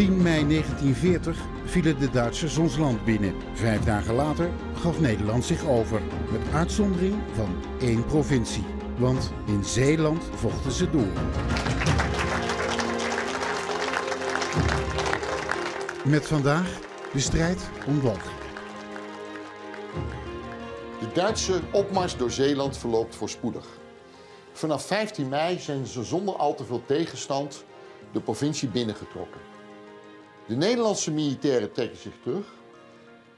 10 mei 1940 vielen de Duitsers ons land binnen. 5 dagen later gaf Nederland zich over, met uitzondering van 1 provincie. Want in Zeeland vochten ze door. Met vandaag de strijd om Walcheren. De Duitse opmars door Zeeland verloopt voorspoedig. Vanaf 15 mei zijn ze zonder al te veel tegenstand de provincie binnengetrokken. De Nederlandse militairen trekken zich terug.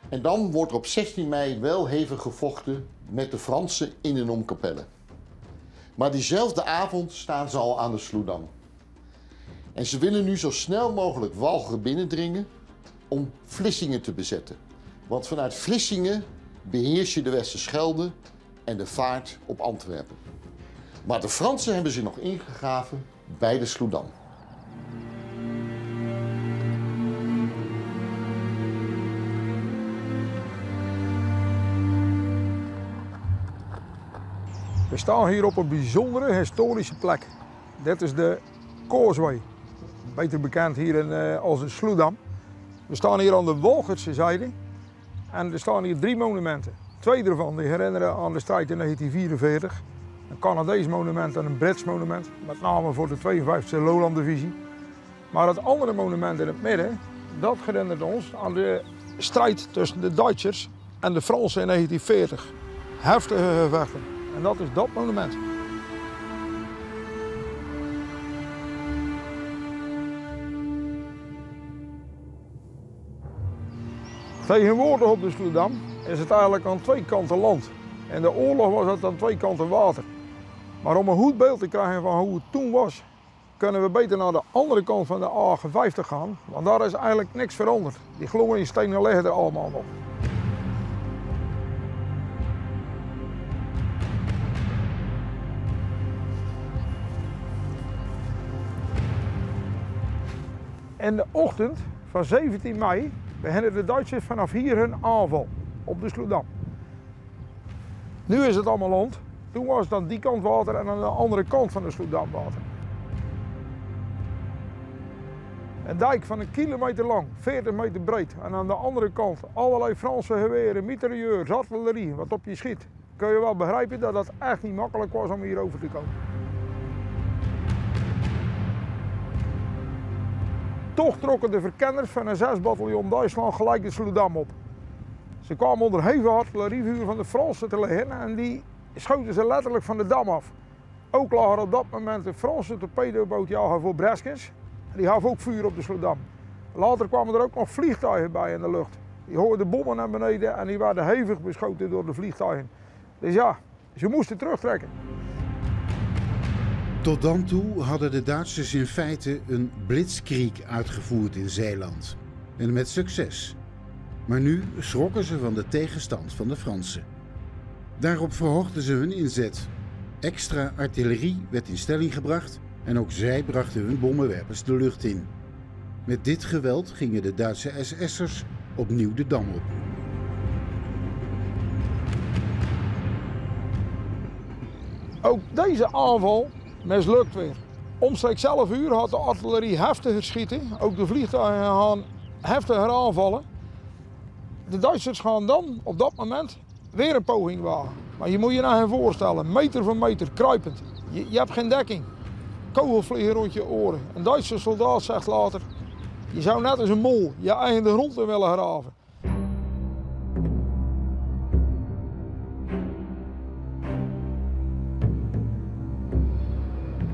En dan wordt er op 16 mei wel hevig gevochten met de Fransen in en om Capelle. Maar diezelfde avond staan ze al aan de Sloedam. En ze willen nu zo snel mogelijk Walcheren binnendringen om Vlissingen te bezetten. Want vanuit Vlissingen beheers je de Westerschelde en de vaart op Antwerpen. Maar de Fransen hebben zich nog ingegraven bij de Sloedam. We staan hier op een bijzondere historische plek. Dit is de Causeway, beter bekend hier als de Sloedam. We staan hier aan de Walcherse zijde en er staan hier 3 monumenten. 2 daarvan die herinneren aan de strijd in 1944. Een Canadees monument en een Brits monument, met name voor de 52e Lowland-divisie. Maar het andere monument in het midden, dat herinnert ons aan de strijd tussen de Duitsers en de Fransen in 1940. Heftige gevechten. En dat is dat monument. Tegenwoordig op de Sloedam is het eigenlijk aan 2 kanten land. In de oorlog was het aan 2 kanten water. Maar om een goed beeld te krijgen van hoe het toen was, kunnen we beter naar de andere kant van de A50 gaan. Want daar is eigenlijk niks veranderd. Die glooienstenen liggen er allemaal nog. In de ochtend van 17 mei beginnen de Duitsers vanaf hier hun aanval op de Sloedam. Nu is het allemaal land. Toen was het aan die kant water en aan de andere kant van de Sloedam water. Een dijk van 1 kilometer lang, 40 meter breed. En aan de andere kant allerlei Franse geweren, mitrailleurs, artillerie, wat op je schiet. Kun je wel begrijpen dat het echt niet makkelijk was om hier over te komen. Toch trokken de verkenners van een 6-bataljon Duitsland gelijk de Sloedam op. Ze kwamen onder hevig artillerievuur van de Fransen te liggen en die schoten ze letterlijk van de dam af. Ook lag er op dat moment een Franse torpedobootjager voor Breskens. Die gaf ook vuur op de Sloedam. Later kwamen er ook nog vliegtuigen bij in de lucht. Die hoorden bommen naar beneden en die werden hevig beschoten door de vliegtuigen. Dus ja, ze moesten terugtrekken. Tot dan toe hadden de Duitsers in feite een blitzkrieg uitgevoerd in Zeeland. En met succes. Maar nu schrokken ze van de tegenstand van de Fransen. Daarop verhoogden ze hun inzet. Extra artillerie werd in stelling gebracht en ook zij brachten hun bommenwerpers de lucht in. Met dit geweld gingen de Duitse SS'ers opnieuw de dam op. Ook deze aanval mislukt weer. Omstreeks 11 uur had de artillerie heftiger schieten. Ook de vliegtuigen gaan heftiger aanvallen. De Duitsers gaan dan op dat moment weer een poging wagen. Maar je moet je nou voorstellen, meter voor meter, kruipend. Je hebt geen dekking. Kogels vliegen rond je oren. Een Duitse soldaat zegt later, je zou net als een mol je eigen de grond in willen graven.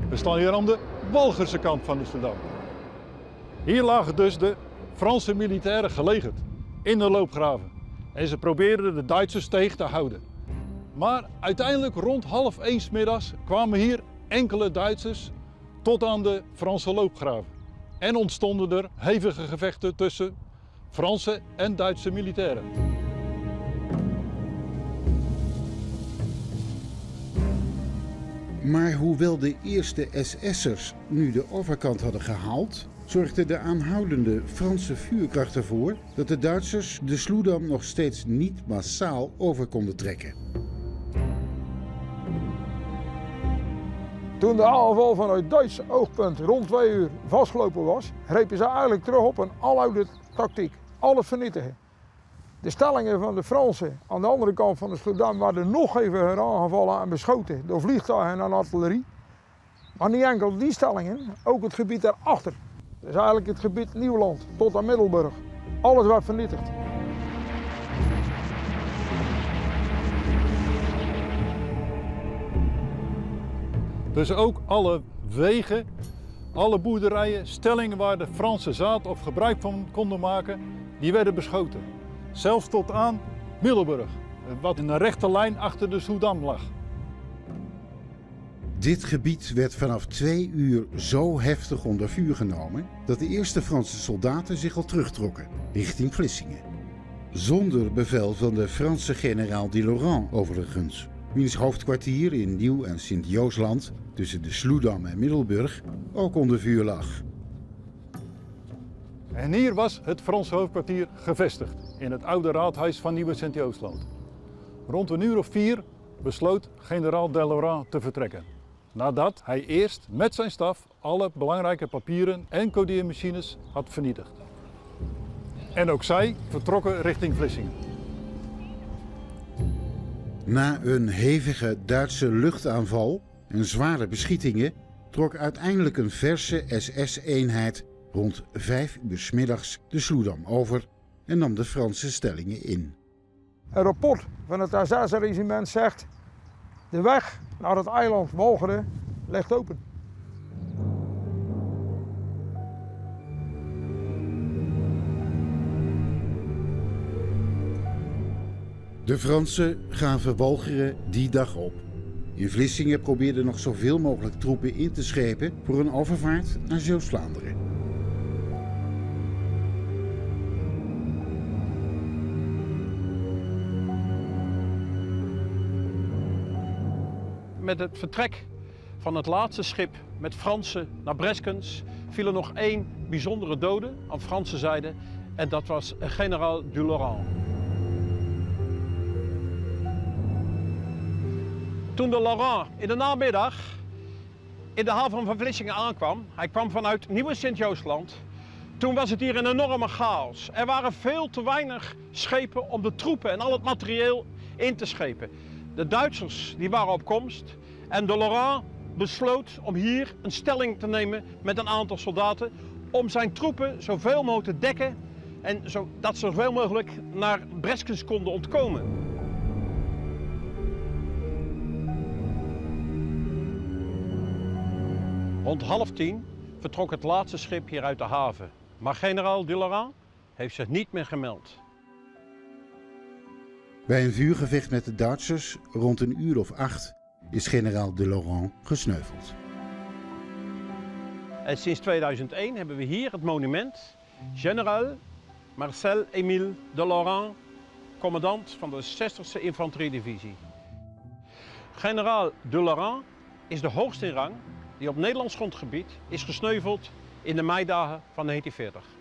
We staan hier aan de Walcherse kant van de Sloedam. Hier lagen dus de Franse militairen gelegerd, in de loopgraven. En ze probeerden de Duitsers tegen te houden. Maar uiteindelijk rond 12:30 middags kwamen hier enkele Duitsers tot aan de Franse loopgraven. En ontstonden er hevige gevechten tussen Franse en Duitse militairen. Maar hoewel de eerste SS'ers nu de overkant hadden gehaald, zorgde de aanhoudende Franse vuurkracht ervoor dat de Duitsers de Sloedam nog steeds niet massaal over konden trekken. Toen de aanval vanuit Duits oogpunt rond 2 uur vastgelopen was, grepen ze eigenlijk terug op een aloude tactiek. Alles vernietigen. De stellingen van de Fransen aan de andere kant van de Sloedam werden nog even aangevallen en beschoten door vliegtuigen en artillerie. Maar niet enkel die stellingen, ook het gebied daarachter. Dus eigenlijk het gebied Nieuwland tot aan Middelburg. Alles werd vernietigd. Dus ook alle wegen, alle boerderijen, stellingen waar de Fransen zaad of gebruik van konden maken, die werden beschoten. Zelfs tot aan Middelburg, wat in een rechte lijn achter de Sloedam lag. Dit gebied werd vanaf 2 uur zo heftig onder vuur genomen dat de eerste Franse soldaten zich al terugtrokken richting Vlissingen. Zonder bevel van de Franse generaal de Laurent overigens, wiens hoofdkwartier in Nieuw- en Sint-Joosland tussen de Sloedam en Middelburg ook onder vuur lag. En hier was het Franse hoofdkwartier gevestigd, in het oude raadhuis van Nieuw- en Sint-Joosland. Rond een uur of 4 besloot generaal de Laurent te vertrekken. Nadat hij eerst met zijn staf alle belangrijke papieren en codeermachines had vernietigd. En ook zij vertrokken richting Vlissingen. Na een hevige Duitse luchtaanval en zware beschietingen trok uiteindelijk een verse SS-eenheid rond 5 uur 's middags de Sloedam over en nam de Franse stellingen in. Een rapport van het SS-regiment zegt: de weg naar het eiland Walcheren ligt open. De Fransen gaven Walcheren die dag op. In Vlissingen probeerden nog zoveel mogelijk troepen in te schepen voor een overvaart naar Zeeuws-Vlaanderen. Met het vertrek van het laatste schip met Fransen naar Breskens viel er nog 1 bijzondere dode aan Franse zijde en dat was generaal de Laurent. Toen de Laurent in de namiddag in de haven van Vlissingen aankwam, hij kwam vanuit Nieuw- en Sint-Joosland, toen was het hier een enorme chaos. Er waren veel te weinig schepen om de troepen en al het materieel in te schepen. De Duitsers die waren op komst en de Laurent besloot om hier een stelling te nemen met een aantal soldaten om zijn troepen zoveel mogelijk te dekken en dat ze zoveel mogelijk naar Breskens konden ontkomen. Rond 9:30 vertrok het laatste schip hier uit de haven, maar generaal de Laurent heeft zich niet meer gemeld. Bij een vuurgevecht met de Duitsers rond een uur of 8 is generaal de Laurent gesneuveld. En sinds 2001 hebben we hier het monument Generaal Marcel-Émile de Laurent, commandant van de 60e Infanteriedivisie. Generaal de Laurent is de hoogste in rang die op Nederlands grondgebied is gesneuveld in de meidagen van 1940.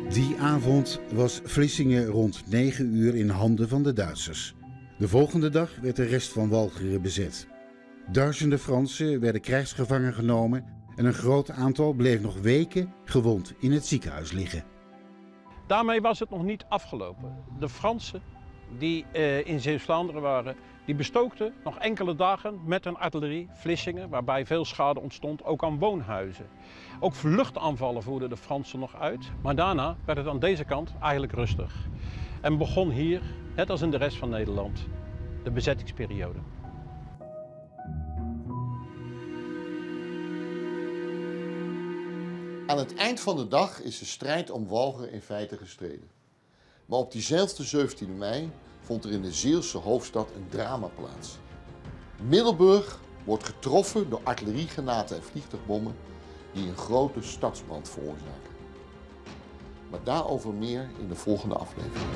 Die avond was Vlissingen rond 9 uur in handen van de Duitsers. De volgende dag werd de rest van Walcheren bezet. Duizenden Fransen werden krijgsgevangen genomen en een groot aantal bleef nog weken gewond in het ziekenhuis liggen. Daarmee was het nog niet afgelopen. De Fransen die in Zeeuws-Vlaanderen waren, die bestookten nog enkele dagen met hun artillerie Vlissingen, waarbij veel schade ontstond, ook aan woonhuizen. Ook vluchtaanvallen voerden de Fransen nog uit, maar daarna werd het aan deze kant eigenlijk rustig. En begon hier, net als in de rest van Nederland, de bezettingsperiode. Aan het eind van de dag is de strijd om Walcheren in feite gestreden. Maar op diezelfde 17 mei vond er in de Zeeuwse hoofdstad een drama plaats. Middelburg wordt getroffen door artilleriegranaten en vliegtuigbommen die een grote stadsbrand veroorzaken. Maar daarover meer in de volgende aflevering.